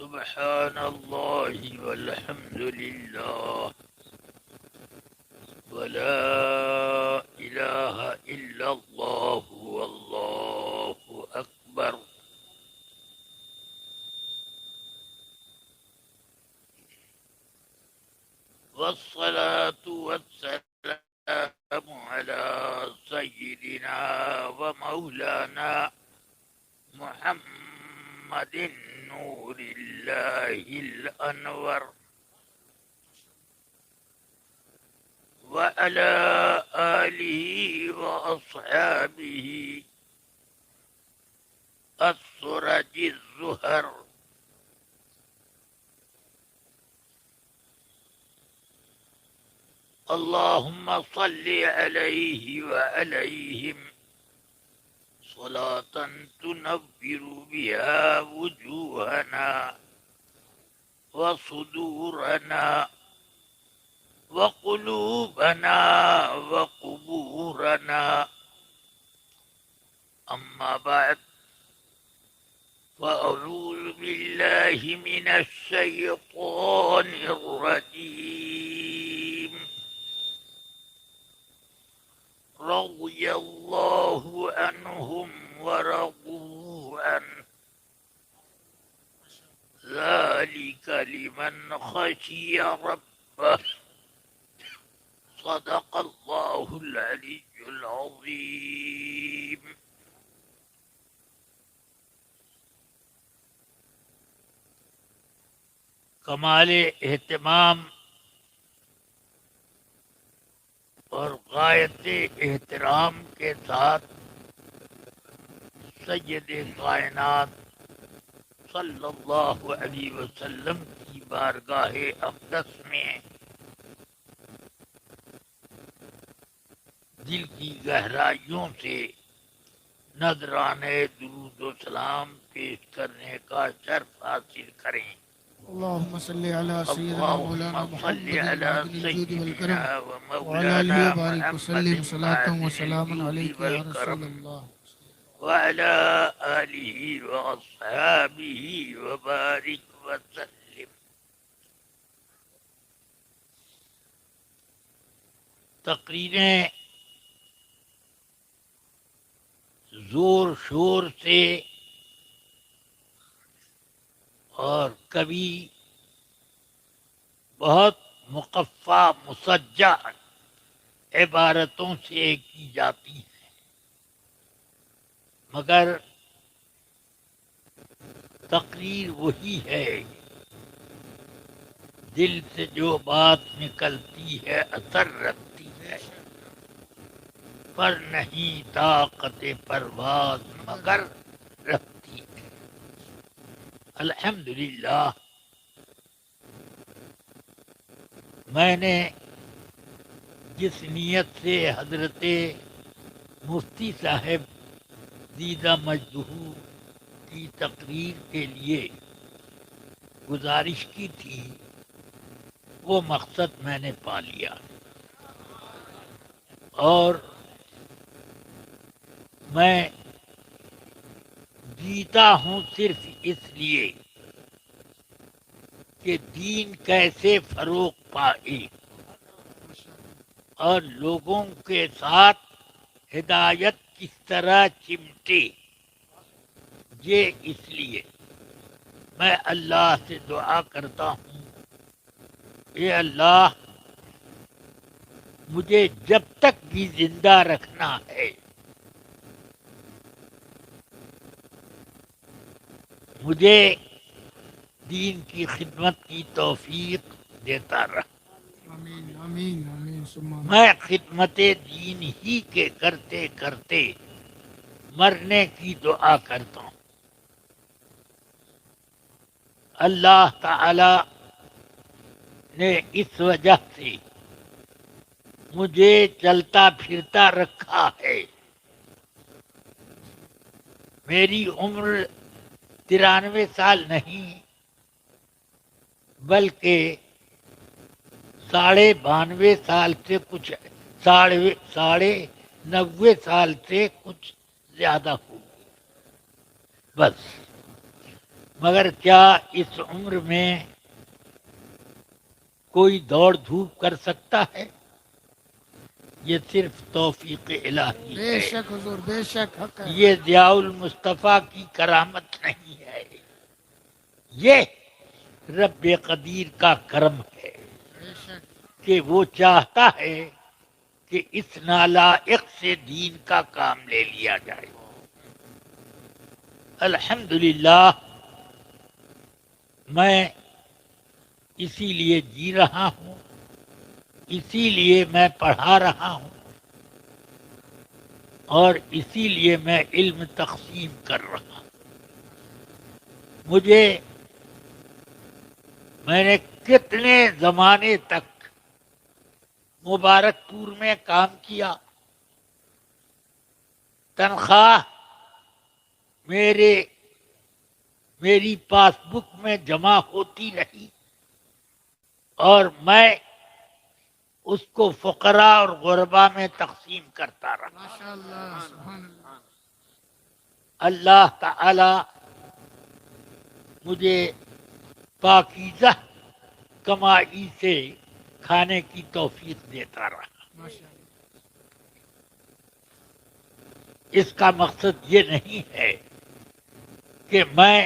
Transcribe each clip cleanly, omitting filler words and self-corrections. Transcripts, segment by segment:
سبحان اللہ والحمد للہ ولا الہ الا اللہ واللہ اکبر. والصلاة والسلام على سيدنا ومولانا محمد نور الله الأنور وعلى آله وأصحابه السرج الزهر. اللهم صل عليه وعليهم صلاة تنور بها وجوهنا وصدورنا وقلوبنا وقبورنا. أما بعد فأعوذ بالله من الشيطان الرجيم. رضي الله عنهم ورضوا عنه ذلك لمن خشي ربه. صدق الله العلي العظيم. کمال اہتمام اور غایت احترام کے ساتھ سید کائنات صلی اللہ علیہ وسلم کی بارگاہ اقدس میں دل کی گہرائیوں سے نذرانے درود و سلام پیش کرنے کا شرف حاصل کریں. اللهم صل على سيدنا مولانا اللهم صل محمد على معدن الجود سيدنا والكرم وعلى ومولانا آله وبارك محمد وسلم صلاة معدن وسلاما الجود عليك يا رسول والكرم الله. وعلى آله وأصحابه وبارك وسلم. تقریریں زور شور سے اور کبھی بہت مقفع مسجع عبارتوں سے کی جاتی ہیں، مگر تقریر وہی ہے دل سے جو بات نکلتی ہے اثر رکھتی ہے، پر نہیں طاقت پرواز مگر رکھتی ہے. الحمدللہ میں نے جس نیت سے حضرت مفتی صاحب دیدہ مجدہو کی تقریر کے لیے گزارش کی تھی وہ مقصد میں نے پا لیا، اور میں جیتا ہوں صرف اس لیے کہ دین کیسے فروغ پائے اور لوگوں کے ساتھ ہدایت کس طرح چمٹے. یہ اس لیے میں اللہ سے دعا کرتا ہوں، اے اللہ مجھے جب تک بھی زندہ رکھنا ہے مجھے دین کی خدمت کی توفیق دیتا رہا. آمین آمین آمین ثم آمین. میں خدمت دین ہی کے کرتے کرتے مرنے کی دعا کرتا ہوں. اللہ تعالی نے اس وجہ سے مجھے چلتا پھرتا رکھا ہے. میری عمر 93 سال نہیں بلکہ 92.5 سال سے کچھ 90 سال سے کچھ زیادہ ہو. بس مگر کیا اس عمر میں کوئی دوڑ دھوپ کر سکتا ہے؟ یہ صرف توفیق الہی بے ہے، شک حضور، بے شک حق ہے. یہ ضیاء المصطفیٰ کی کرامت نہیں ہے، یہ رب قدیر کا کرم ہے بے شک. کہ وہ چاہتا ہے کہ اس نالائق سے دین کا کام لے لیا جائے. الحمدللہ میں اسی لیے جی رہا ہوں، اسی لیے میں پڑھا رہا ہوں، اور اسی لیے میں علم تقسیم کر رہا ہوں. میں نے کتنے زمانے تک مبارک پور میں کام کیا، تنخواہ میری پاس بک میں جمع ہوتی رہی، اور میں اس کو فقراء اور غربا میں تقسیم کرتا رہا. ماشاء اللہ، سبحان اللہ. اللہ تعالی مجھے پاکیزہ کمائی سے کھانے کی توفیق دیتا رہا. ماشاء اللہ. اس کا مقصد یہ نہیں ہے کہ میں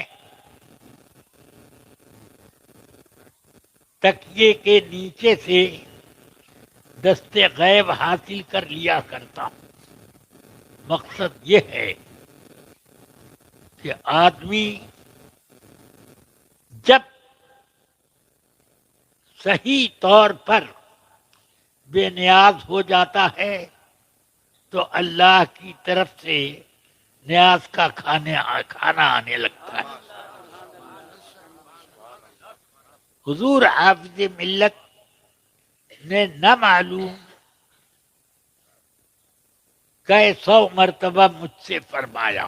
تکیے کے نیچے سے دست غیب حاصل کر لیا کرتا ہوں. مقصد یہ ہے کہ آدمی جب صحیح طور پر بے نیاز ہو جاتا ہے تو اللہ کی طرف سے نیاز کا کھانا آنے لگتا ہے. حضور حافظ ملت نے نہ معلوم کئی 100 مرتبہ مجھ سے فرمایا،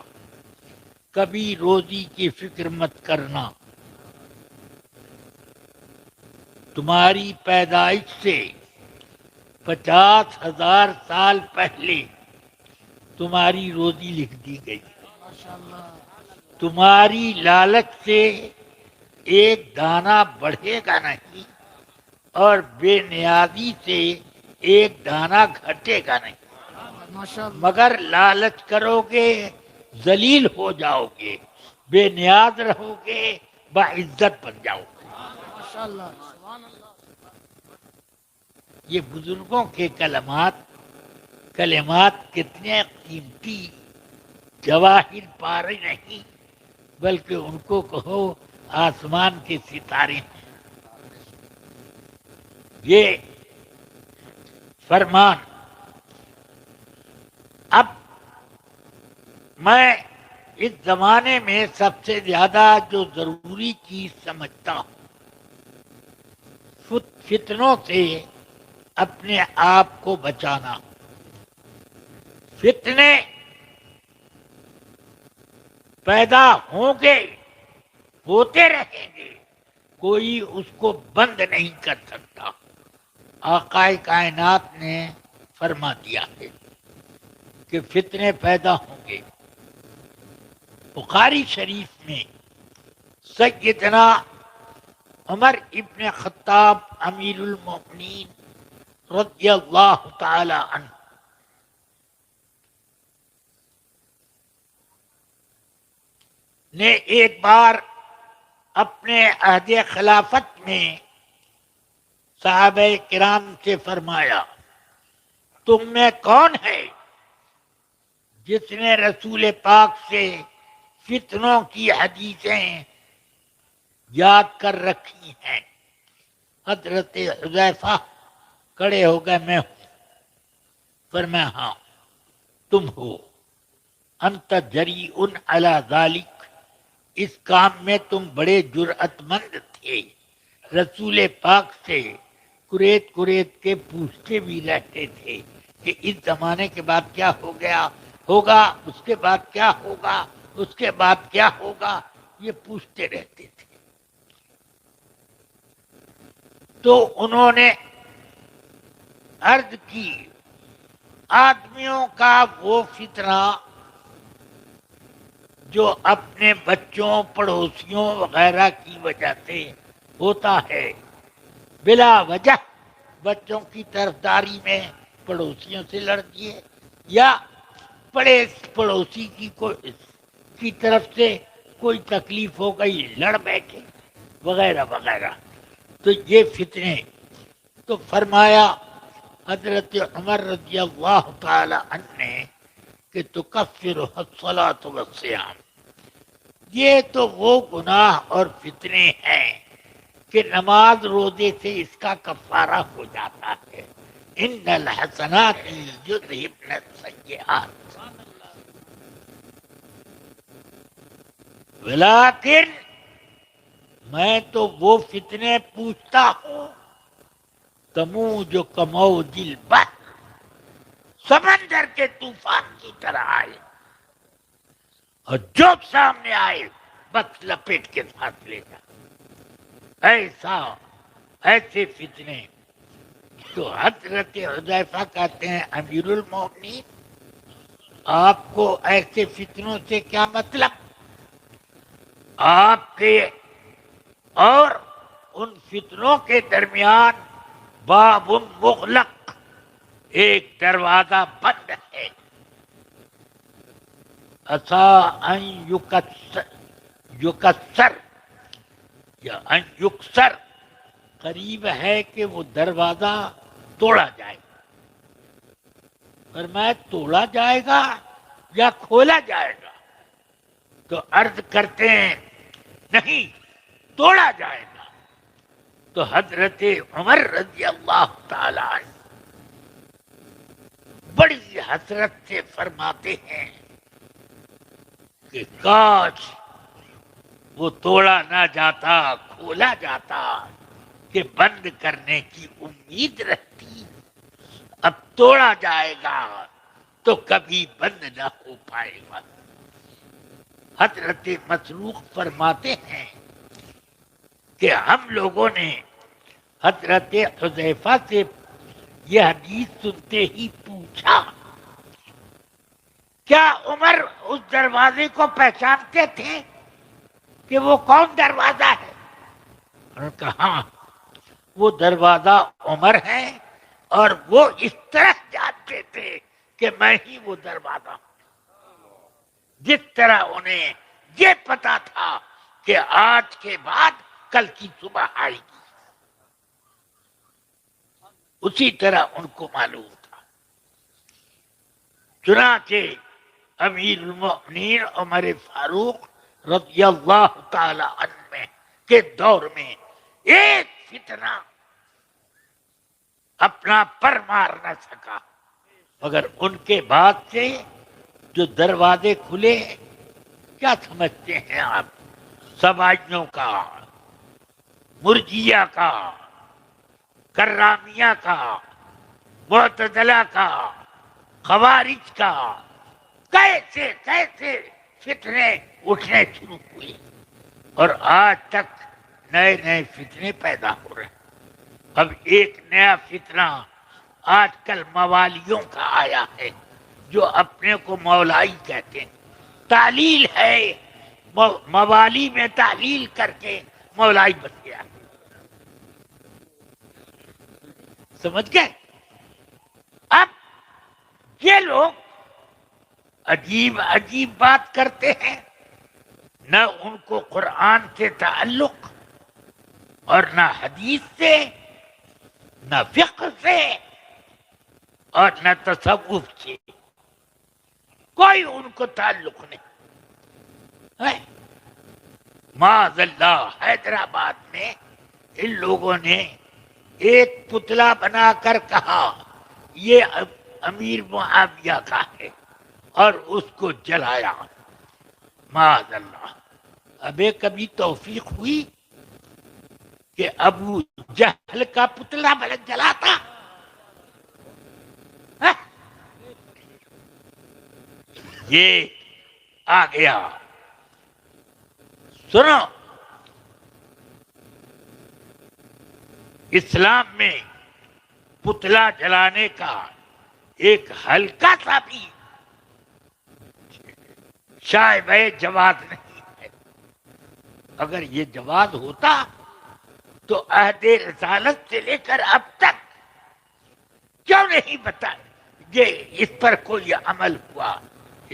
کبھی روزی کی فکر مت کرنا، تمہاری پیدائش سے 50,000 سال پہلے تمہاری روزی لکھ دی گئی. ماشاء اللہ. تمہاری لالچ سے ایک دانہ بڑھے گا نہیں، اور بے نیازی سے ایک دانہ گھٹے گا نہیں. ماشاء اللہ. مگر لالچ کرو گے ذلیل ہو جاؤ گے، بے نیاز رہو گے باعزت بن جاؤ گے. ماشاء اللہ، سبحان اللہ. یہ بزرگوں کے کلمات کتنے قیمتی جواہر پارے نہیں، بلکہ ان کو کہو آسمان کے ستارے ہیں. یہ فرمان اب میں اس زمانے میں سب سے زیادہ جو ضروری چیز سمجھتا ہوں، فتنوں سے اپنے آپ کو بچانا. فتنے پیدا ہوں گے، ہوتے رہیں گے، کوئی اس کو بند نہیں کر سکتا. آقا کائنات نے فرما دیا ہے کہ فتنے پیدا ہوں گے. بخاری شریف میں سیدنا عمر ابن خطاب امیر المؤمنین رضی اللہ تعالی عنہ نے ایک بار اپنے عہد خلافت میں صحابہ کرام سے فرمایا، تم میں کون ہے جس نے رسول پاک سے فتنوں کی حدیثیں یاد کر رکھی ہیں؟ حضرت حذیفہ کھڑے ہو گئے، میں ہوں. فرمایا ہاں تم ہو. انت جریء علی ذالک، اس کام میں تم بڑے جرأت مند تھے. رسول پاک سے کریت کے پوچھتے بھی رہتے تھے کہ اس زمانے کے بعد کیا ہوگا، اس کے بعد کیا ہوگا، اس کے بعد کیا ہوگا، یہ پوچھتے رہتے تھے. تو انہوں نے عرض کی، آدمیوں کا وہ فتنہ جو اپنے بچوں پڑوسیوں وغیرہ کی وجہ سے ہوتا ہے، بلا وجہ بچوں کی طرفداری میں پڑوسیوں سے لڑ دیے، یا بڑے پڑوسی کی طرف سے کوئی تکلیف ہو گئی لڑ بیٹھے وغیرہ وغیرہ، تو یہ فتنے. تو فرمایا حضرت عمر رضی اللہ تعالی عنہ نے کہ تکفرها الصلاۃ والصیام، یہ تو وہ گناہ اور فتنے ہیں کہ نماز روزے سے اس کا کفارہ ہو جاتا ہے. ان الحسنات یذہبن السیئات، ولیکن میں تو وہ فتنے پوچھتا ہوں تموج کموج البحر، سمندر کے طوفان کی طرح آئے، اور جو سامنے آئے بس لپیٹ کے ساتھ لے جا. ایسے فتنے. تو حضرت حذیفہ کہتے ہیں امیر المومنین، آپ کو ایسے فتنوں سے کیا مطلب؟ آپ کے اور ان فتنوں کے درمیان باب مغلق، ایک دروازہ بند ہے. عسا ان یکسر یا ان یکسر، قریب ہے کہ وہ دروازہ توڑا جائے. فرمایا توڑا جائے گا یا کھولا جائے گا؟ تو عرض کرتے ہیں نہیں، توڑا جائے گا. تو حضرت عمر رضی اللہ تعالی عنہ بڑی حسرت سے فرماتے ہیں کہ کاش وہ توڑا نہ جاتا، کھولا جاتا، کہ بند کرنے کی امید رہتی. اب توڑا جائے گا تو کبھی بند نہ ہو پائے گا. حضرت مسروق فرماتے ہیں کہ ہم لوگوں نے حضرت حذیفہ سے یہ حدیث سنتے ہی پوچھا کیا عمر اس دروازے کو پہچانتے تھے کہ وہ کون دروازہ ہے؟ انہوں نے کہا ہاں، وہ دروازہ عمر ہے، اور وہ اس طرح جانتے تھے کہ میں ہی وہ دروازہ ہوں، جس طرح انہیں یہ پتا تھا کہ آج کے بعد کل کی صبح آئے گی، اسی طرح ان کو معلوم تھا. چنانچہ امیر المؤمنین عمر فاروق رضی اللہ تعالی عنہ کے دور میں ایک فتنہ اپنا پر مار نہ سکا، مگر ان کے بعد سے جو دروازے کھلے، کیا سمجھتے ہیں آپ؟ سبائیوں کا، مرجیہ کا، کرامیہ کا، معتزلہ کا، خوارج کا، کیسے کیسے فتنے اٹھنے شروع ہوئے، اور آج تک نئے نئے فتنے پیدا ہو رہے ہیں. اب ایک نیا فتنہ آج کل موالیوں کا آیا ہے، جو اپنے کو مولائی کہتے ہیں. تعلیل ہے، موالی میں تعلیل کر کے مولائی بن گیا. سمجھ گئے؟ اب یہ لوگ عجیب عجیب بات کرتے ہیں، نہ ان کو قرآن سے تعلق اور نہ حدیث سے، نہ فقہ سے اور نہ تصوف سے، کوئی ان کو تعلق نہیں ہے. معاذ اللہ، حیدرآباد میں ان لوگوں نے ایک پتلا بنا کر کہا یہ امیر معاویہ کا ہے، اور اس کو جلایا. معاذ اللہ. ابے کبھی توفیق ہوئی کہ ابو جہل کا پتلا جلاتا؟ یہ آ گیا. سنو، اسلام میں پتلا جلانے کا ایک ہلکا سا بھی شائبہ جواد نہیں ہے۔ اگر یہ جواز ہوتا تو عہد رسالت سے لے کر اب تک کیوں نہیں بتا یہ اس پر کوئی عمل ہوا؟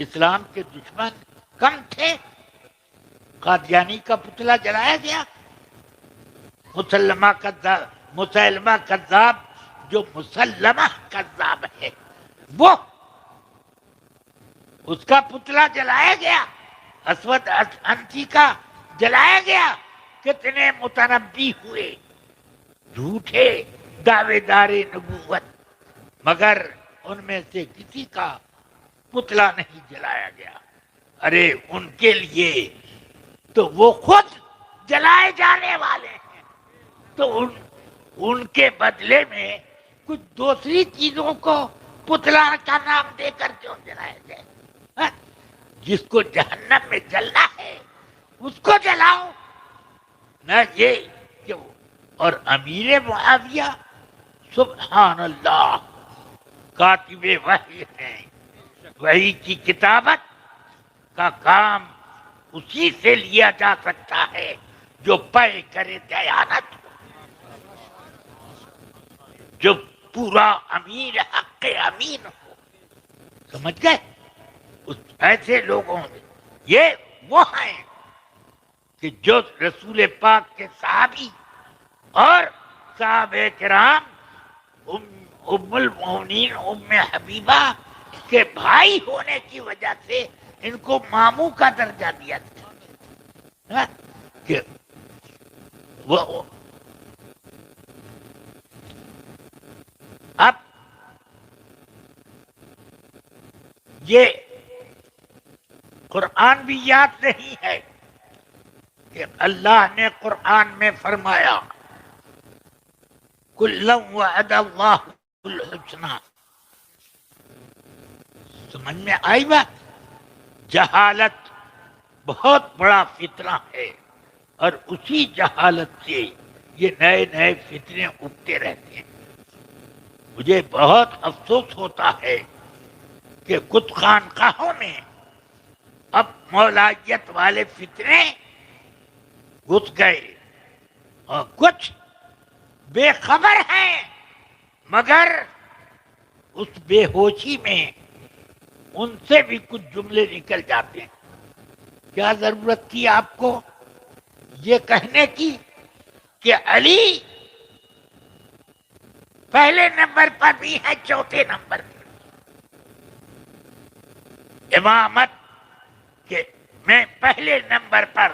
اسلام کے دشمن کم تھے؟ قادیانی کا پتلا جلایا گیا، مسلمہ کذاب جو مسلمہ کذاب ہے وہ اس کا پتلا جلایا گیا، اسود انسی کا جلایا گیا۔ کتنے متنبی ہوئے جھوٹے دعوے دار نبوت، مگر ان میں سے کسی کا پتلا نہیں جلایا گیا۔ ارے ان کے لیے تو وہ خود جلائے جانے والے ہیں، تو ان کے بدلے میں کچھ دوسری چیزوں کو پتلا کا نام دے کر کیوں جلائے جائے؟ ہاں؟ جس کو جہنم میں جلنا ہے اس کو جلاؤ، نہ یہ کہ اور امیر معاویہ سبحان اللہ کاتب وحی ہیں، وحی کی کتابت کا کام اسی سے لیا جا سکتا ہے جو پے کرے دیانت، جو پورا امیر حق امین ہو۔ سمجھ گئے؟ اس ایسے لوگوں میں یہ وہ ہیں کہ جو رسول پاک کے صحابی اور صحابہ کرام ام المؤمنین ام حبیبہ کے بھائی ہونے کی وجہ سے ان کو ماموں کا درجہ دیا تھا کہ وہ اب یہ قرآن بھی یاد نہیں ہے کہ اللہ نے قرآن میں فرمایا کُلًّا وعد اللہ الحسنى۔ سمجھ میں آئی بات؟ جہالت بہت بڑا فتنہ ہے، اور اسی جہالت سے یہ نئے نئے فتنے اگتے رہتے ہیں۔ مجھے بہت افسوس ہوتا ہے کہ کچھ خانقاہوں میں اب مولائیت والے فتنے گھس گئے، اور کچھ بے خبر ہیں مگر اس بے ہوشی میں ان سے بھی کچھ جملے نکل جاتے ہیں۔ کیا ضرورت تھی آپ کو یہ کہنے کی کہ علی پہلے نمبر پر بھی ہے، چوتھے نمبر پر امامت کے میں پہلے نمبر پر،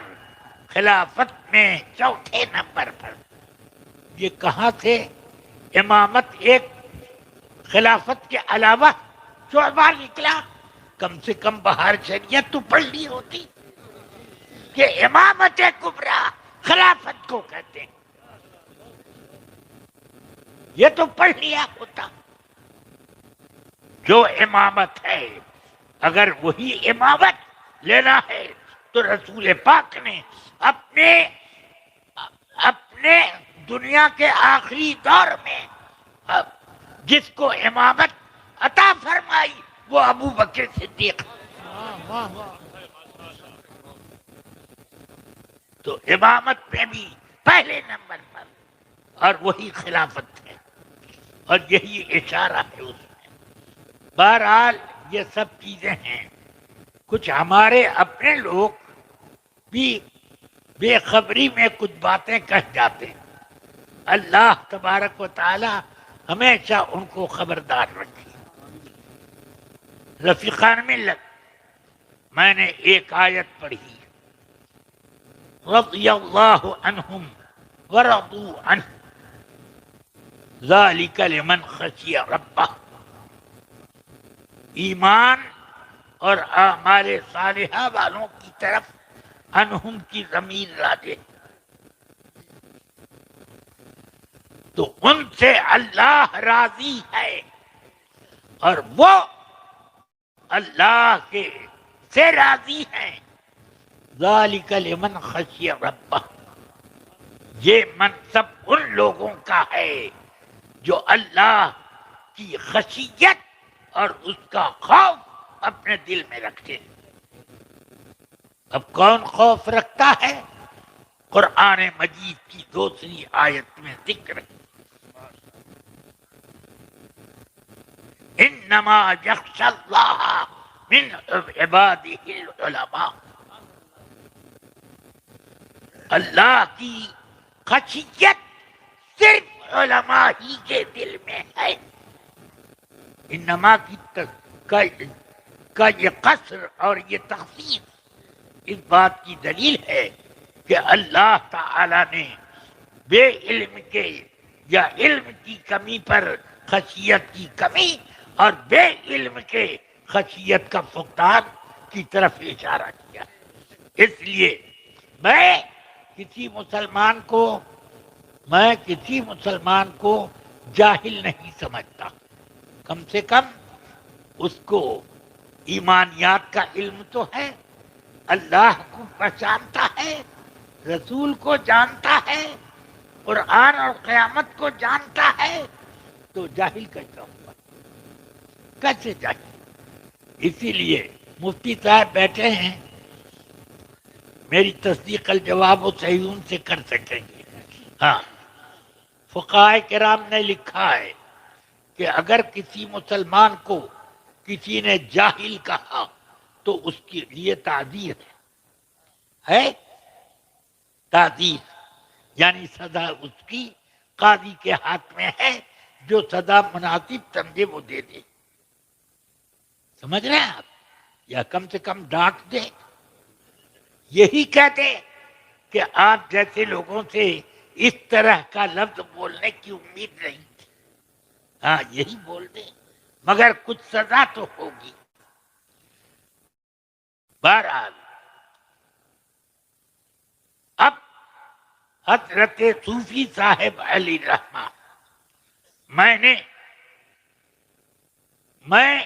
خلافت میں چوتھے نمبر پر؟ یہ کہاں سے امامت ایک خلافت کے علاوہ شعبہ نکلا؟ کم سے کم بہار شریعت تو پڑھ لی ہوتی کہ امامت کبریٰ خلافت کو کہتے ہیں، یہ تو پڑھ لیا ہوتا۔ جو امامت ہے اگر وہی امامت لینا ہے تو رسول پاک نے اپنے دنیا کے آخری دور میں جس کو امامت عطا فرمائی وہ ابو بکر صدیق، تو امامت میں بھی پہلے نمبر پر، اور وہی خلافت ہے، اور یہی اشارہ ہے اس میں۔ بہرحال یہ سب چیزیں ہیں، کچھ ہمارے اپنے لوگ بھی بے خبری میں کچھ باتیں کہہ جاتے ہیں۔ اللہ تبارک و تعالی ہمیشہ ان کو خبردار رکھے۔ رفیقان ملت، میں نے ایک آیت پڑھی، رضی اللہ عنہم ورضوا عنہ ذالک لمن خشی ربہ۔ ایمان اور اعمال صالحہ والوں کی طرف عنہم کی ضمیر راجع، تو ان سے اللہ راضی ہے، اور وہ اللہ کے سے راضی ہیں۔ ذالک لمن خشی ربہ، یہ منصب ان لوگوں کا ہے جو اللہ کی خشیت اور اس کا خوف اپنے دل میں رکھتے ہیں۔ اب کون خوف رکھتا ہے؟ قرآن مجید کی دوسری آیت میں ذکر ہے، انما یخشی اللہ من عبادہ العلماء، اللہ کی خشیت صرف علماء ہی کے دل میں ہے۔ انما کا یہ قصر اور یہ تخصیص اس بات کی دلیل ہے کہ اللہ تعالی نے بے علم کے یا علم کی کمی پر خشیت کی کمی اور بے علم کے خشیت کا فقدان کی طرف اشارہ کیا۔ اس لیے میں کسی مسلمان کو جاہل نہیں سمجھتا، کم سے کم اس کو ایمانیات کا علم تو ہے، اللہ کو پہچانتا ہے، رسول کو جانتا ہے، قرآن اور قیامت کو جانتا ہے، تو جاہل کیسا ہوگا؟ کیسے جاہل؟ اسی لیے مفتی صاحب بیٹھے ہیں، میری تصدیق الجواب و صحیح ان سے کر سکیں گے۔ ہاں، فقہائے کرام نے لکھا ہے کہ اگر کسی مسلمان کو کسی نے جاہل کہا تو اس کے لیے تعزیر ہے، تعزیر یعنی سزا اس کی قاضی کے ہاتھ میں ہے، جو سزا مناسب سمجھے وہ دے دے۔ سمجھ رہے ہیں آپ؟ یا کم سے کم ڈانٹ دے، یہی کہتے کہ آپ جیسے لوگوں سے اس طرح کا لفظ بولنے کی امید نہیں تھی، ہاں یہی بول دیں، مگر کچھ سزا تو ہوگی۔ بہرحال اب حضرت صوفی صاحب علی رحمہ، میں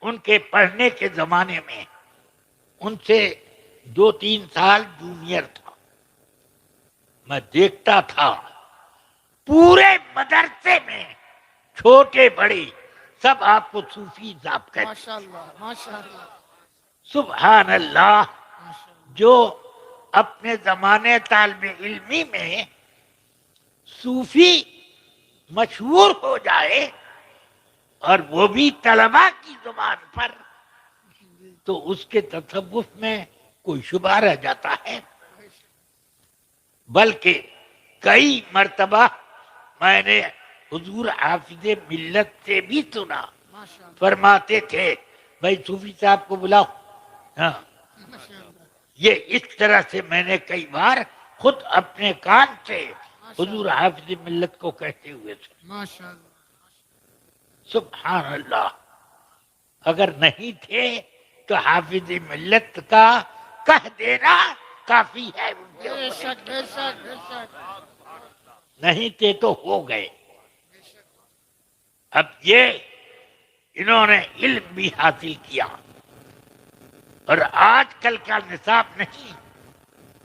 ان کے پڑھنے کے زمانے میں ان سے 2-3 سال جونیئر تھا، میں دیکھتا تھا پورے مدرسے میں چھوٹے بڑے سب آپ کو صوفی صاحب کہتے ہیں۔ ماشاءاللہ ماشاءاللہ سبحان اللہ، جو اپنے زمانے طالب علمی میں صوفی مشہور ہو جائے اور وہ بھی طلباء کی زبان پر، تو اس کے تصوف میں کوئی شبہ رہ جاتا ہے؟ بلکہ کئی مرتبہ میں نے حضور حافظ ملت سے بھی سنا، ماشاءاللہ فرماتے تھے بھائی صوفی صاحب کو بلاؤ۔ ہاں، ماشاءاللہ یہ اس طرح سے میں نے کئی بار خود اپنے کان سے حضور حافظ ملت کو کہتے ہوئے سنا۔ ماشاءاللہ سبحان اللہ، اگر نہیں تھے تو حافظ ملت کا کہہ دینا کافی ہے ان کے بے اوپر۔ شک بے شک بے شک نہیں تھے تو ہو گئے۔ اب یہ انہوں نے علم بھی حاصل کیا، اور آج کل کا نصاب نہیں،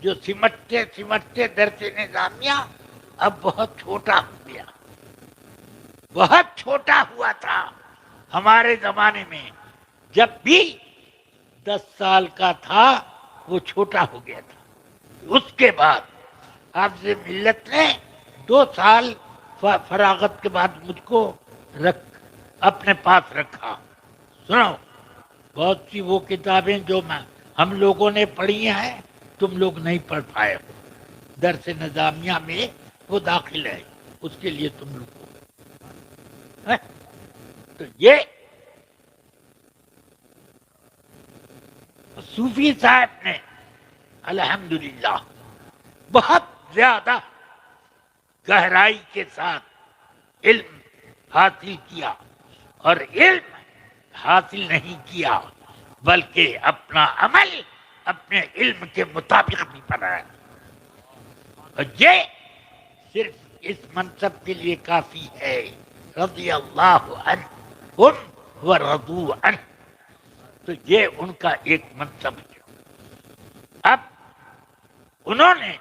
جو سمٹتے سمٹتے درس نظامیہ اب بہت چھوٹا ہو گیا، بہت چھوٹا ہوا تھا ہمارے زمانے میں، جب بھی 10 سال کا تھا وہ چھوٹا ہو گیا تھا۔ اس کے بعد حافظ ملت نے 2 سال فراغت کے بعد مجھ کو اپنے پاس رکھا۔ سنو، بہت سی وہ کتابیں جو ہم لوگوں نے پڑھی ہیں تم لوگ نہیں پڑھ پائے ہو، درس نظامیہ میں وہ داخل ہے، اس کے لیے تم لوگ کو تو یہ صوفی صاحب نے الحمدللہ بہت زیادہ گہرائی کے ساتھ علم حاصل کیا، اور علم حاصل نہیں کیا بلکہ اپنا عمل اپنے علم کے مطابق بھی بنایا، اور یہ صرف اس منصب کے لیے کافی ہے، رضی اللہ عنہم ورضوا عنہ، تو یہ ان کا ایک منصب ہے۔ اب انہوں نے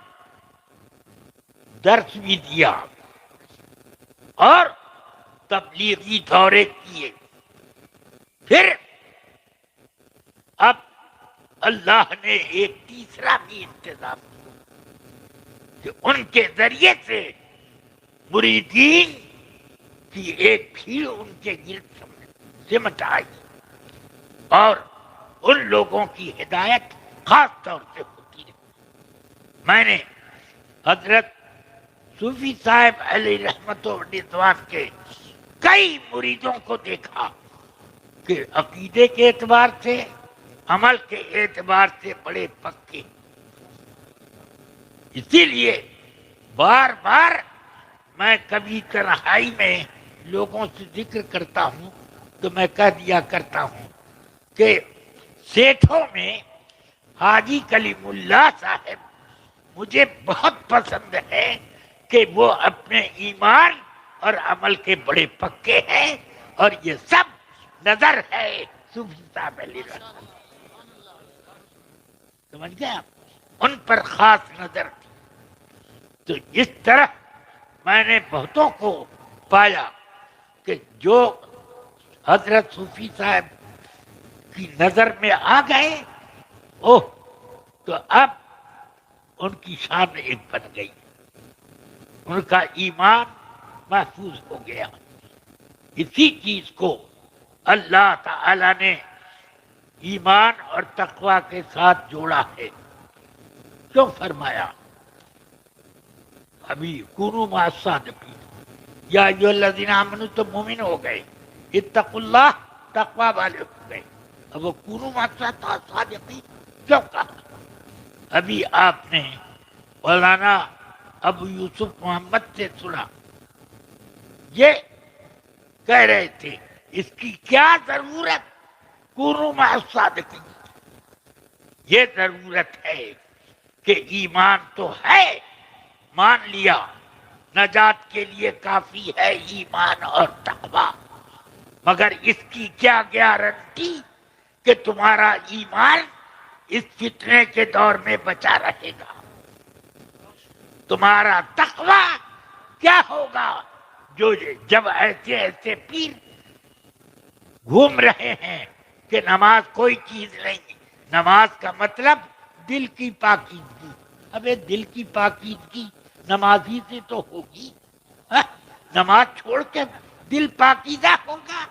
درس بھی دیا اور تبلیغی دورے کیے، پھر اب اللہ نے ایک تیسرا بھی انتظام کیا کہ ان کے ذریعے سے مریدین کی ایک بھیڑ ان کے گرد سمٹ آئی اور ان لوگوں کی ہدایت خاص طور سے ہوتی رہی۔ میں نے حضرت صوفی صاحب علیہ رحمت و رضوان کے کئی مریدوں کو دیکھا کہ عقیدے کے اعتبار سے، عمل کے اعتبار سے بڑے پکے۔ اسی لیے بار بار میں کبھی تنہائی میں لوگوں سے ذکر کرتا ہوں تو میں کہہ دیا کرتا ہوں کہ سیٹھوں میں حاجی کلیم اللہ صاحب مجھے بہت پسند ہے کہ وہ اپنے ایمان اور عمل کے بڑے پکے ہیں، اور یہ سب نظر ہے صوفی صاحب علیہ رحمۃ اللہ۔ سمجھ گئے آپ؟ ان پر خاص نظر تھی۔ تو اس طرح میں نے بہتوں کو پایا کہ جو حضرت صوفی صاحب کی نظر میں آ گئے، اوہ، تو اب ان کی شان ایک بن گئی، ان کا ایمان محفوظ ہو گیا۔ اسی چیز کو اللہ تعالی نے ایمان اور تقوی کے ساتھ جوڑا ہے۔ کیوں فرمایا؟ ابھی کونوا مع الصادقین، یا ایھا الذین آمنوا تو مومن ہو گئے، اتقوا اللہ تقوی والے ہو گئے۔ اب وہ کونوا مع الصادقین کیوں کہا؟ ابھی آپ نے مولانا ابو یوسف محمد سے سنا، یہ کہہ رہے تھے اس کی کیا ضرورت کونوا مع الصادقین، یہ ضرورت ہے کہ ایمان تو ہے، مان لیا، نجات کے لیے کافی ہے ایمان اور تقوی، مگر اس کی کیا گارنٹی کہ تمہارا ایمان اس فتنے کے دور میں بچا رہے گا؟ تمہارا تقوی کیا ہوگا جو جب ایسے ایسے پیر گھوم رہے ہیں کہ نماز کوئی چیز نہیں، نماز کا مطلب دل کی پاکیزگی۔ ابے دل کی پاکیزگی نماز ہی سے تو ہوگی، نماز چھوڑ کے دل پاکیزہ ہوگا؟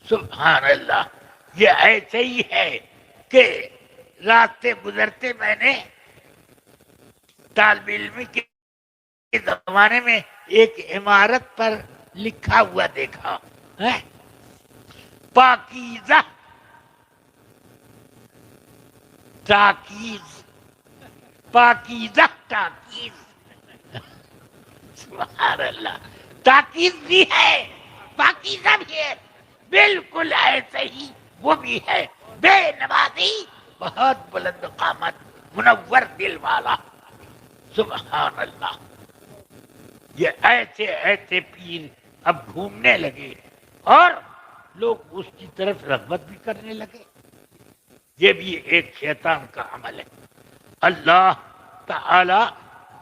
سبحان اللہ۔ یہ ایسے ہی ہے کہ راستے گزرتے میں نے طالب علم کے زمانے میں ایک عمارت پر لکھا ہوا دیکھا، پاکیزہ تاکیز، پاکیزہ تاکیز۔ سبحان اللہ، تاکیز بھی ہے، پاکیزہ بھی ہے، بالکل ایسے ہی وہ بھی ہے۔ بے نمازی بہت بلند قامت، منور دل والا۔ سبحان اللہ۔ یہ ایسے ایسے پیر اب گھومنے لگے اور لوگ اس کی طرف رغبت بھی کرنے لگے۔ یہ بھی ایک شیطان کا عمل ہے۔ اللہ تعالی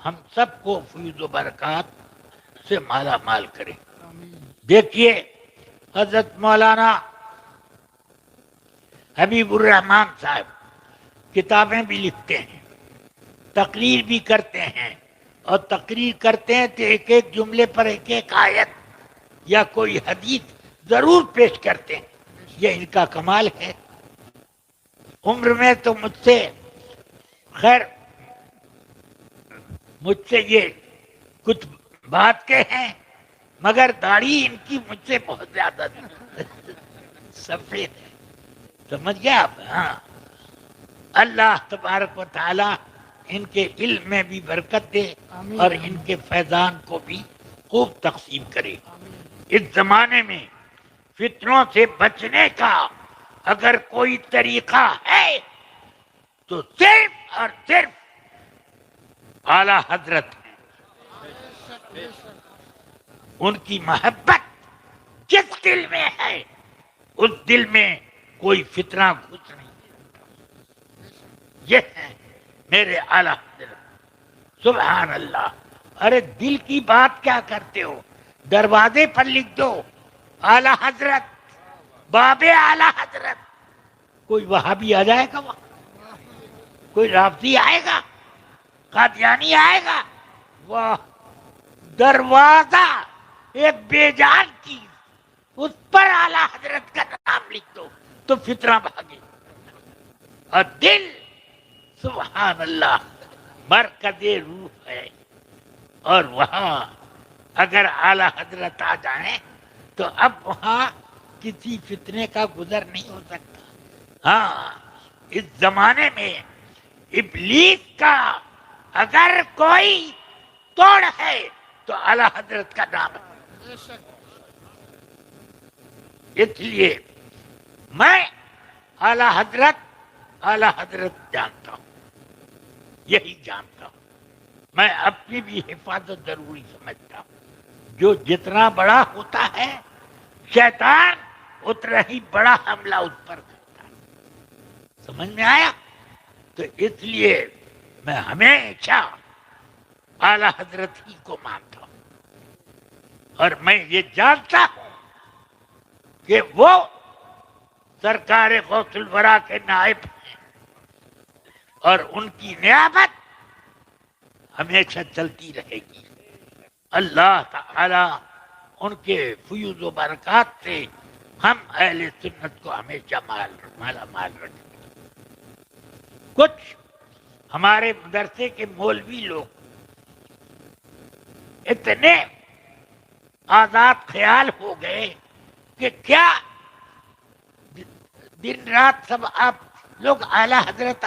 ہم سب کو فیض و برکات سے مالا مال کرے۔ دیکھیے حضرت مولانا حبیب الرحمان صاحب کتابیں بھی لکھتے ہیں، تقریر بھی کرتے ہیں، اور تقریر کرتے ہیں تو ایک ایک جملے پر ایک ایک آیت یا کوئی حدیث ضرور پیش کرتے ہیں۔ یہ ان کا کمال ہے۔ عمر میں تو مجھ سے، خیر مجھ سے یہ کچھ بات کے ہیں، مگر داڑھی ان کی مجھ سے بہت زیادہ سفید ہے۔ سمجھ گیا آپ؟ ہاں، اللہ تبارک و تعالی ان کے علم میں بھی برکت دے اور ان کے فیضان کو بھی خوب تقسیم کرے۔ اس زمانے میں فتنوں سے بچنے کا اگر کوئی طریقہ ہے تو صرف اور صرف اعلی حضرت ہے۔ ان کی محبت جس دل میں ہے اس دل میں کوئی فتنہ گھس نہیں سکتا۔ یہ ہے میرے اعلی حضرت۔ سبحان اللہ۔ ارے دل کی بات کیا کرتے ہو؟ دروازے پر لکھ دو اعلی حضرت، باب اعلی حضرت، کوئی وہابی آ جائے گا وہاں، کوئی رافضی آئے گا، قادیانی آئے گا، وہ دروازہ ایک بے جان چیز، اس پر اعلیٰ حضرت کا نام لکھ دو تو فتنہ بھاگے. اور دل سبحان اللہ مرکز روح ہے، اور وہاں اگر اعلیٰ حضرت آ جائیں تو اب وہاں کسی فتنے کا گزر نہیں ہو سکتا. ہاں اس زمانے میں ابلیس کا اگر کوئی توڑ ہے تو اعلیٰ حضرت کا نام ہے. بے شک اس لیے میں اعلیٰ حضرت جانتا ہوں، یہی جانتا ہوں. میں اپنی بھی حفاظت ضروری سمجھتا ہوں. جو جتنا بڑا ہوتا ہے شیطان اتنا ہی بڑا حملہ اس پر کرتا ہے. سمجھ میں آیا؟ تو اس لیے میں ہمیشہ اعلیٰ حضرت ہی کو مانتا ہوں، اور میں یہ جانتا ہوں کہ وہ سرکار غوث الورا کے نائب ہیں، اور ان کی نیابت ہمیشہ چلتی رہے گی. اللہ تعالی ان کے فیوز و برکات سے ہم اہل سنت کو ہمیشہ مالا مال رکھیں. کچھ ہمارے مدرسے کے مولوی لوگ اتنے آزاد خیال ہو گئے کہ کیا دن رات سب آپ لوگ اعلیٰ حضرت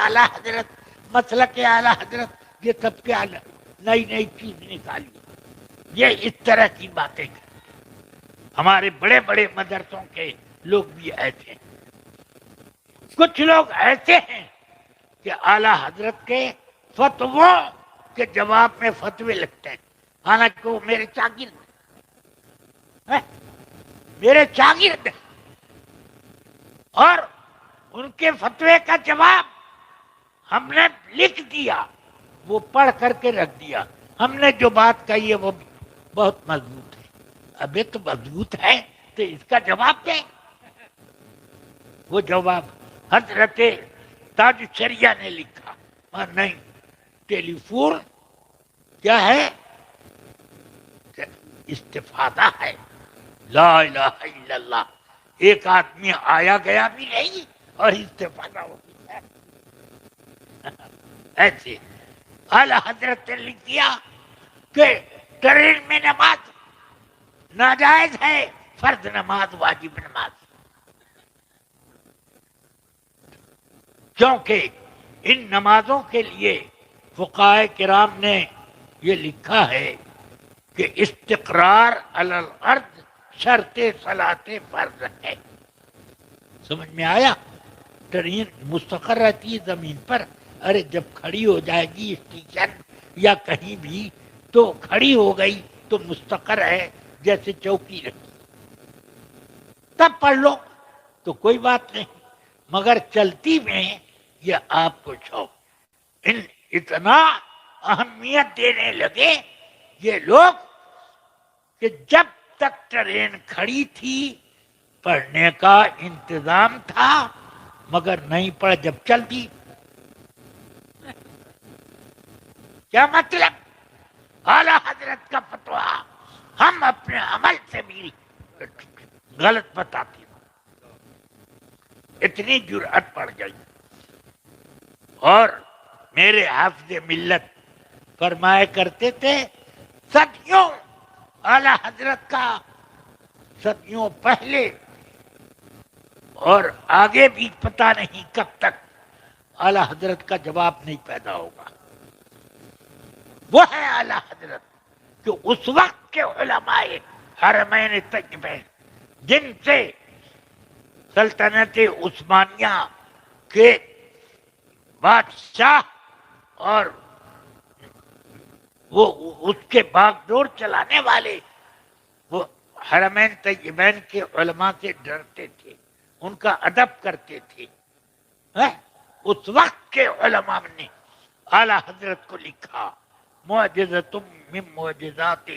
مسلک اعلیٰ حضرت، یہ سب کے نئی نئی چیز نکالی. یہ اس طرح کی باتیں کرتے. ہمارے بڑے بڑے مدرسوں کے لوگ بھی ایسے ہیں. کچھ لوگ ایسے ہیں کہ اعلیٰ حضرت کے فتووں کے جواب میں فتوے لگتے ہیں، حالانکہ وہ میرے شاگرد ہیں، میرے شاگرد ہیں، اور ان کے فتوے کا جواب ہم نے لکھ دیا، وہ پڑھ کر کے رکھ دیا. ہم نے جو بات کہی ہے وہ بہت مضبوط ہے. ابھی تو مضبوط ہے تو اس کا جواب دیں. وہ جواب حضرت تاج شریعہ نے لکھا، اور نہیں ٹیلی فون کیا ہے، استفادہ ہے. لا الہ الا اللہ. ایک آدمی آیا گیا بھی نہیں اور استفادہ ہو گیا. ایسے اعلیٰ حضرت نے لکھ دیا کہ ٹرین میں نماز ناجائز ہے، فرض نماز واجب نماز. کیونکہ ان نمازوں کے لیے فقہائے کرام نے یہ لکھا ہے کہ استقرار علی الارض شرط صلاۃ فرض ہے. سمجھ میں آیا؟ ٹرین مستقر رہتی ہے زمین پر، ارے جب کھڑی ہو جائے گی اسٹیشن یا کہیں بھی تو کھڑی ہو گئی تو مستقر ہے، جیسے چوکی رکھی، تب پڑھ لو تو کوئی بات نہیں. مگر چلتی میں یہ آپ کو اتنا اہمیت دینے لگے یہ لوگ کہ جب تک ٹرین کھڑی تھی پڑھنے کا انتظام تھا، مگر نہیں پڑھ جب چلتی. کیا مطلب؟ اعلیٰ حضرت کا فتویٰ ہم اپنے عمل سے بھی غلط بتاتے. اتنی جرأت پڑ گئی. اور میرے حافظ ملت فرمایا کرتے تھے، صدیوں اعلیٰ حضرت کا، صدیوں پہلے اور آگے بھی پتہ نہیں کب تک اعلیٰ حضرت کا جواب نہیں پیدا ہوگا. وہ ہے اعلیٰ حضرت جو اس وقت کے علماء حرمین طیبین جن سے سلطنت عثمانیہ کے بادشاہ اور وہ اس کے باغ ڈور چلانے والے وہ حرمین طیبین کے علماء سے ڈرتے تھے، ان کا ادب کرتے تھے. اس وقت کے علماء نے اعلیٰ حضرت کو لکھا، معجزۃ من معجزات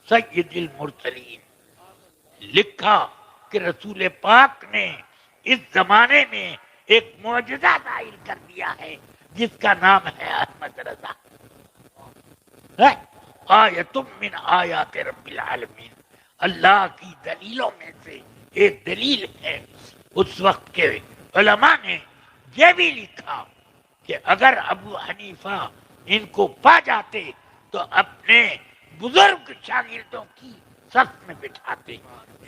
سید المرسلین، لکھا کہ رسول پاک نے اس زمانے میں ایک معجزہ ظاہر کر دیا ہے جس کا نام ہے احمد رضا. آیۃ من آیات رب العالمین، اللہ کی دلیلوں میں سے ایک دلیل ہے. اس وقت کے علماء نے یہ بھی لکھا کہ اگر ابو حنیفہ ان کو پا جاتے تو اپنے بزرگ شاگردوں کی صف میں بٹھاتے.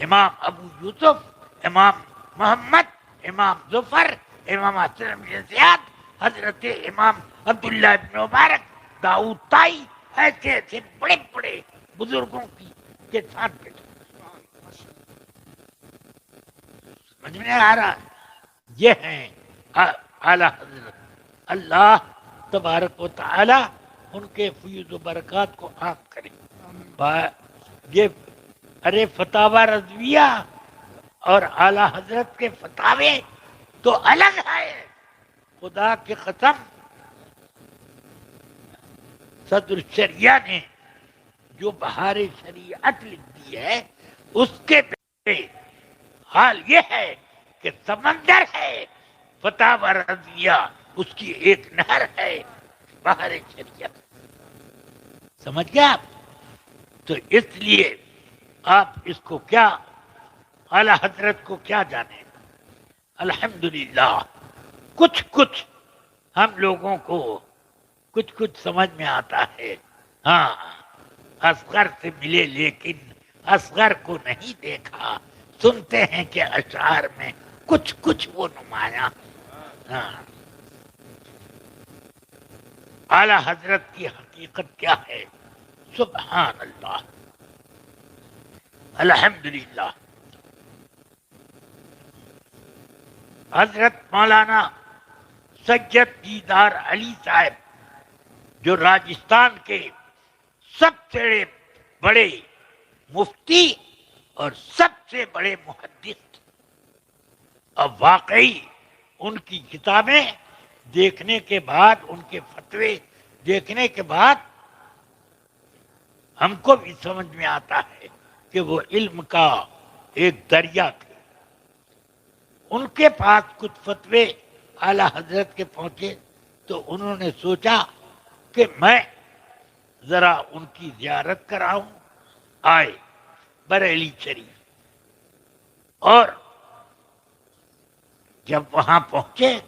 امام ابو یوسف، امام محمد، امام ظفر، امام حسن بن زیاد، حضرت امام عبداللہ ابن مبارک، داؤد طائی، ایسے ایسے بڑے بڑے بزرگوں کی کے ساتھ بٹھاتے. سمجھ میں آ رہا ہے؟ یہ ہیں اعلی حضرت. اللہ تبارک و تعالی ان کے فیض و برکات کو عام کرے. یہ ارے فتاوی رضویہ اور اعلی حضرت کے فتاوے تو الگ ہے. خدا کی قسم صدر شریعہ نے جو بہار شریعت لکھ دی ہے اس کے حال یہ ہے کہ سمندر ہے فتاوی رضویہ، اس کی ایک نہر ہے بہار شریعت. سمجھ گیا آپ؟ تو اس لیے آپ اس کو کیا اعلی حضرت کو کیا جانے. الحمدللہ کچھ ہم لوگوں کو کچھ سمجھ میں آتا ہے. ہاں اصغر سے ملے لیکن اصغر کو نہیں دیکھا. سنتے ہیں کہ اشعار میں کچھ وہ نمایاں. ہاں اعلی حضرت کی حقیقت کیا ہے؟ سبحان اللہ، الحمدللہ. حضرت مولانا سید دیدار علی صاحب جو راجستھان کے سب سے بڑے مفتی اور سب سے بڑے محدث، اب واقعی ان کی کتابیں دیکھنے کے بعد، ان کے فتوے دیکھنے کے بعد ہم کو بھی سمجھ میں آتا ہے کہ وہ علم کا ایک دریا تھے. ان کے پاس کچھ فتوے اعلی حضرت کے پہنچے تو انہوں نے سوچا کہ میں ذرا ان کی زیارت کراؤں. آئے بریلی شریف اور جب وہاں پہنچے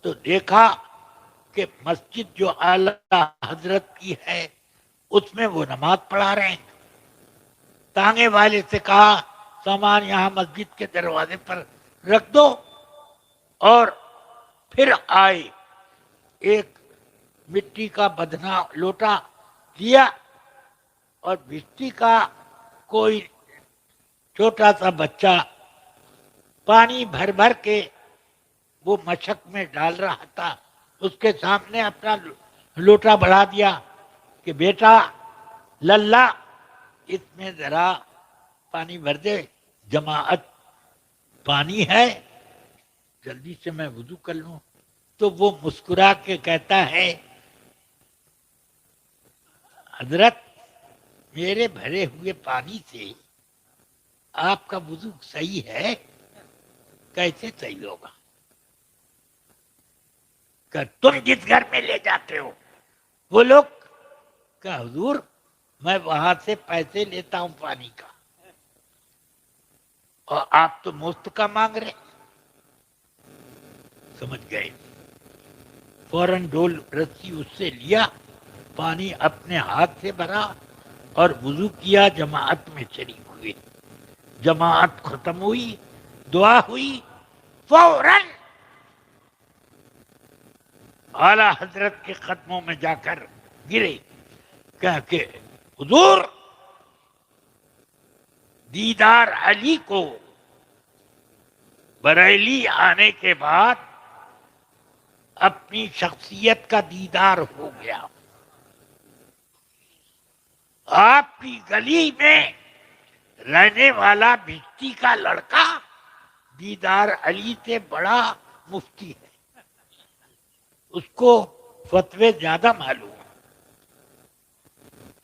تو دیکھا کہ مسجد جو اعلی حضرت کی ہے اس میں وہ نماز پڑھا رہے ہیں. تانگے والے سے کہا سامان یہاں مسجد کے دروازے پر رکھ دو، اور پھر آئے ایک مٹی کا بدنا لوٹا دیا اور مٹی کا کوئی چھوٹا سا بچہ پانی بھر بھر کے وہ مشک میں ڈال رہا تھا. اس کے سامنے اپنا لوٹا بڑھا دیا کہ بیٹا للہ اس میں ذرا پانی بھر دے، جماعت پانی ہے، جلدی سے میں وضو کر لوں. تو وہ مسکرا کے کہتا ہے حضرت میرے بھرے ہوئے پانی سے آپ کا وضو صحیح ہے؟ کیسے صحیح ہوگا؟ کہ تم جس گھر میں لے جاتے ہو وہ لوگ کہ حضور میں وہاں سے پیسے لیتا ہوں پانی کا اور آپ تو مفت کا مانگ رہے. سمجھ گئے؟ فوراً ڈول رسی اس سے لیا، پانی اپنے ہاتھ سے بھرا اور وضو کیا، جماعت میں شریک ہوئے. جماعت ختم ہوئی، دعا ہوئی، فوراً اعلی حضرت کے قدموں میں جا کر گرے کہ حضور دیدار علی کو بریلی آنے کے بعد اپنی شخصیت کا دیدار ہو گیا. آپ کی گلی میں رہنے والا بھٹی کا لڑکا دیدار علی سے بڑا مفتی ہے، اس کو فتوے زیادہ معلوم.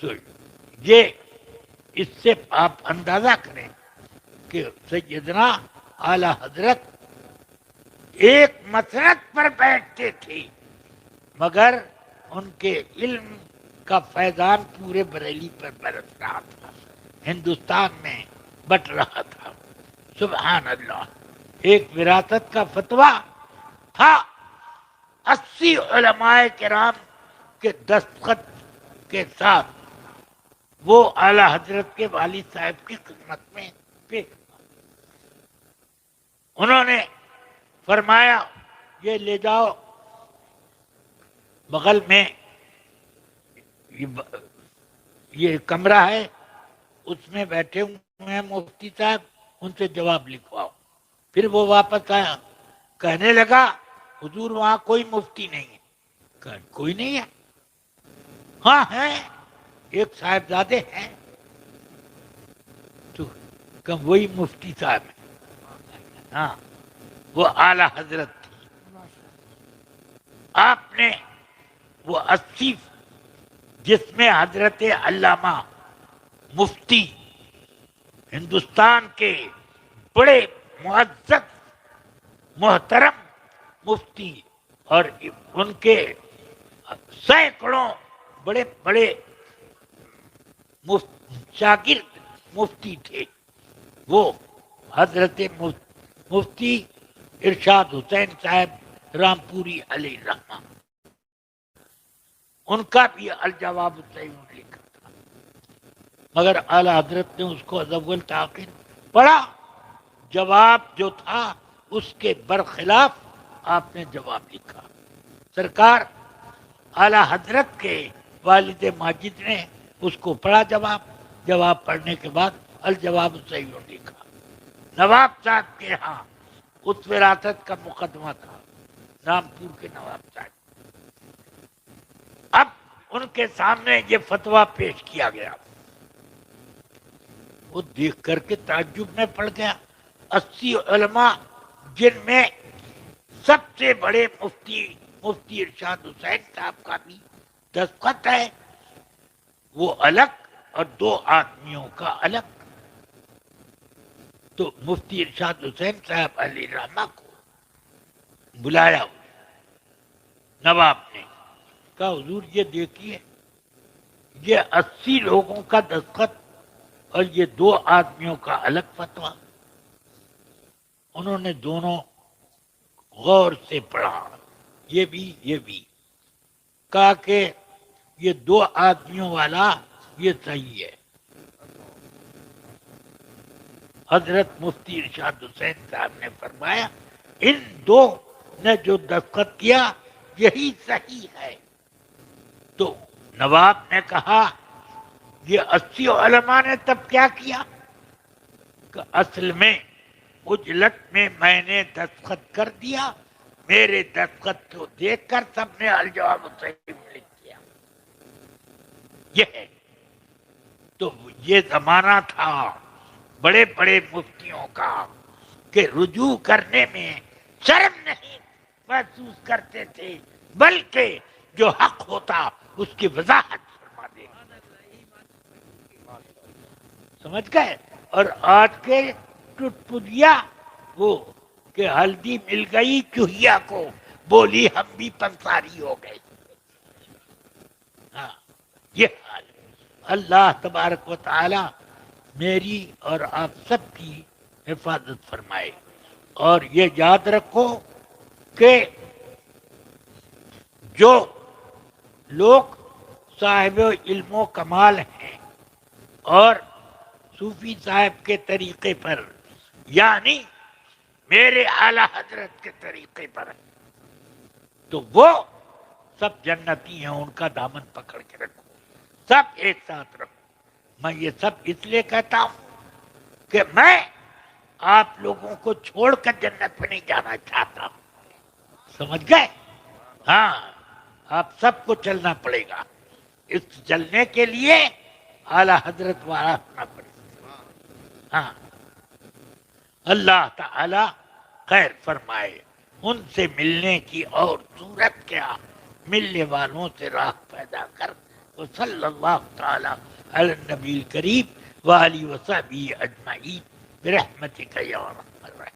تو یہ اس سے آپ اندازہ کریں کہ سیدنا اعلی حضرت ایک مسند پر بیٹھتے تھے، مگر ان کے علم کا فیضان پورے بریلی پر برس رہا تھا، ہندوستان میں بٹ رہا تھا۔ سبحان اللہ۔ ایک وراثت کا فتویٰ تھا، 80 علماء کرام کے دستخط کے ساتھ وہ اعلی حضرت کے والد صاحب کی خدمت میں پیش ہوا۔ انہوں نے فرمایا یہ لے جاؤ، بغل میں یہ کمرہ ہے، اس میں بیٹھے ہوئے ہیں مفتی صاحب، ان سے جواب لکھواؤ۔ پھر وہ واپس آیا، کہنے لگا حضور وہاں کوئی مفتی نہیں ہے۔ کہا کوئی نہیں ہے؟ ہاں ہے، ایک صاحبزادے ہیں۔ تو کہ وہی مفتی صاحب ہیں، ہاں وہ اعلی حضرت تھی۔ آپ نے وہ 80 جس میں حضرت علامہ مفتی ہندوستان کے بڑے معزز محترم مفتی اور ان کے سینکڑوں بڑے بڑے شاگرد مفتی تھے، وہ حضرت مفتی ارشاد حسین صاحب رامپوری علیہ الرحمہ، ان کا بھی الجواب الصحیح لکھا تھا، مگر اعلی حضرت نے اس کو اول تاخیر پڑھا۔ جواب جو تھا اس کے برخلاف آپ نے جواب لکھا۔ سرکار اعلی حضرت کے والد ماجد نے اس کو پڑھا، جواب پڑھنے کے بعد الجواب الصحیح لکھا۔ نواب صاحب کے ہاں اس وراثت کا مقدمہ تھا، رامپور کے نواب صاحب۔ اب ان کے سامنے یہ فتویٰ پیش کیا گیا، وہ دیکھ کر کے تعجب میں پڑ گیا۔ 80 علماء جن میں سب سے بڑے مفتی ارشاد حسین صاحب کا بھی دستخط ہے، وہ الگ اور 2 آدمیوں کا الگ۔ تو مفتی ارشاد حسین صاحب علیہ الرحمہ کو بلایا نواب نے، کہا حضور یہ دیکھیے، یہ 80 لوگوں کا دستخط اور یہ 2 آدمیوں کا الگ فتویٰ۔ انہوں نے دونوں غور سے پڑھا، یہ بھی کہا کہ یہ 2 آدمیوں والا یہ صحیح ہے۔ حضرت مفتی ارشاد حسین صاحب نے فرمایا ان 2 نے جو دستخط کیا یہی صحیح ہے۔ تو نواب نے کہا یہ 80 علماء نے تب کیا کیا؟ کہ اصل میں عجلت میں میں نے دستخط کر دیا، میرے دستخط کو دیکھ کر سب نے الجواب صحیح لکھ دیا۔ یہ ہے تو یہ زمانہ تھا بڑے بڑے مفتیوں کا کہ رجوع کرنے میں شرم نہیں محسوس کرتے تھے، بلکہ جو حق ہوتا اس کی وضاحت فرما دے۔ سمجھ گئے؟ اور آج کے ٹٹپلیا وہ کہ ہلدی مل گئی چوہیا کو، بولی ہم بھی پنساری ہو گئے۔ ہاں یہ حال ہے۔ اللہ تبارک و تعالی میری اور آپ سب کی حفاظت فرمائے۔ اور یہ یاد رکھو کہ جو لوگ صاحب علم و کمال ہیں اور صوفی صاحب کے طریقے پر، یعنی میرے اعلی حضرت کے طریقے پر، تو وہ سب جنتی ہیں، ان کا دامن پکڑ کے رکھو، سب ایک ساتھ رکھو۔ میں یہ سب اس لیے کہتا ہوں کہ میں آپ لوگوں کو چھوڑ کر جنت میں نہیں جانا چاہتا، سمجھ گئے؟ ہاں آپ سب کو چلنا پڑے گا، اس چلنے کے لیے اعلی حضرت والا ہونا پڑے گا۔ ہاں اللہ تعالی خیر فرمائے۔ ان سے ملنے کی اور صورت کیا، ملنے والوں سے راہ پیدا کر۔ وصلی اللہ تعالی علی النبی الکریم وآلہ وصحبہ اجمعین برحمتک یا رب۔